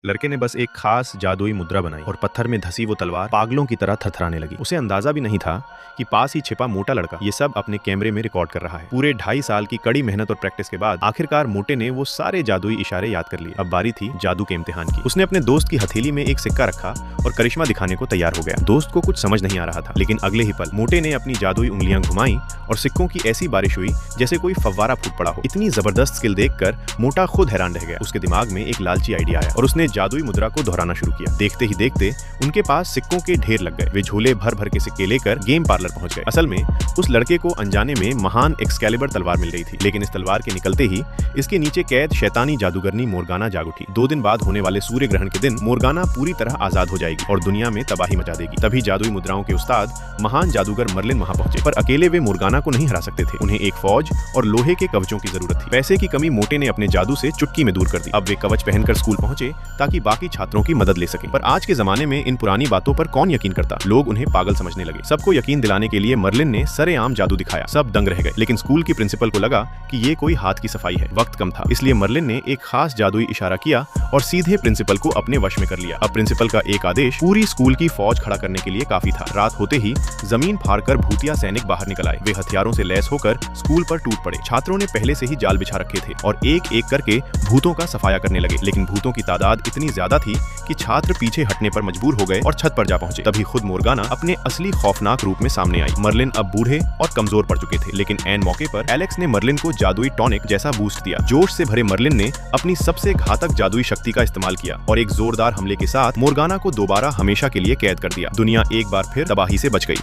लड़के ने बस एक खास जादुई मुद्रा बनाई और पत्थर में धसी वो तलवार पागलों की तरह थरथराने लगी। उसे अंदाजा भी नहीं था कि पास ही छिपा मोटा लड़का ये सब अपने कैमरे में रिकॉर्ड कर रहा है। पूरे 2.5 साल की कड़ी मेहनत और प्रैक्टिस के बाद आखिरकार मोटे ने वो सारे जादुई इशारे याद कर लिए। अब बारी थी जादू के इम्तिहान की। उसने अपने दोस्त की हथेली में एक सिक्का रखा और करिश्मा दिखाने को तैयार हो गया। दोस्त को कुछ समझ नहीं आ रहा था, लेकिन अगले ही पल मोटे ने अपनी जादुई उंगलियां घुमाई और सिक्कों की ऐसी बारिश हुई जैसे कोई फव्वारा फूट पड़ा हो। इतनी जबरदस्त स्किल देखकर मोटा खुद हैरान रह गया। उसके दिमाग में एक लालची आइडिया आया और उसने जादुई मुद्रा को दोहराना शुरू किया। देखते ही देखते उनके पास सिक्कों के ढेर लग गए। वे झोले भर भर के सिक्के लेकर गेम पार्लर पहुंच गए। असल में उस लड़के को अनजाने में महान एक्सकैलिबर तलवार मिल गई थी, लेकिन इस तलवार के निकलते ही इसके नीचे कैद शैतानी जादूगरनी मोर्गाना जाग उठी। 2 दिन बाद होने वाले सूर्य ग्रहण के दिन मोर्गाना पूरी तरह आजाद हो जाएगी और दुनिया में तबाही मचा देगी। तभी जादुई मुद्राओं के उस्ताद महान जादूगर मर्लिन वहां पहुंचे, पर अकेले वे मोर्गाना को नहीं हरा सकते थे। उन्हें एक फौज और लोहे के कवचों की जरूरत थी। पैसे की कमी मोटे ने अपने जादू से चुटकी में दूर कर दी। अब वे कवच पहनकर स्कूल पहुंचे ताकि बाकी छात्रों की मदद ले सके। पर आज के जमाने में इन पुरानी बातों पर कौन यकीन करता। लोग उन्हें पागल समझने लगे। सबको यकीन दिलाने के लिए मर्लिन ने सरेआम जादू दिखाया। सब दंग रह गए, लेकिन स्कूल की प्रिंसिपल को लगा कि ये कोई हाथ की सफाई है। वक्त कम था, इसलिए मर्लिन ने एक खास जादुई इशारा किया और सीधे प्रिंसिपल को अपने वश में कर लिया। अब प्रिंसिपल का एक आदेश पूरी स्कूल की फौज खड़ा करने के लिए काफी था। रात होते ही जमीन फाड़कर भूतिया सैनिक बाहर निकल आए। वे हथियारों से लैस होकर स्कूल पर टूट पड़े। छात्रों ने पहले से ही जाल बिछा रखे थे और एक एक करके भूतों का सफाया करने लगे, लेकिन भूतों की तादाद इतनी ज्यादा थी कि छात्र पीछे हटने पर मजबूर हो गए और छत पर जा पहुंचे। तभी खुद मोर्गाना अपने असली खौफनाक रूप में सामने आई। मर्लिन अब बूढ़े और कमजोर पड़ चुके थे, लेकिन ऐन मौके पर एलेक्स ने मर्लिन को जादुई टॉनिक जैसा बूस्ट दिया। जोश से भरे मर्लिन ने अपनी सबसे घातक जादुई शक्ति का इस्तेमाल किया और एक जोरदार हमले के साथ मोर्गाना को दोबारा हमेशा के लिए कैद कर दिया। दुनिया एक बार फिर तबाही से बच गई।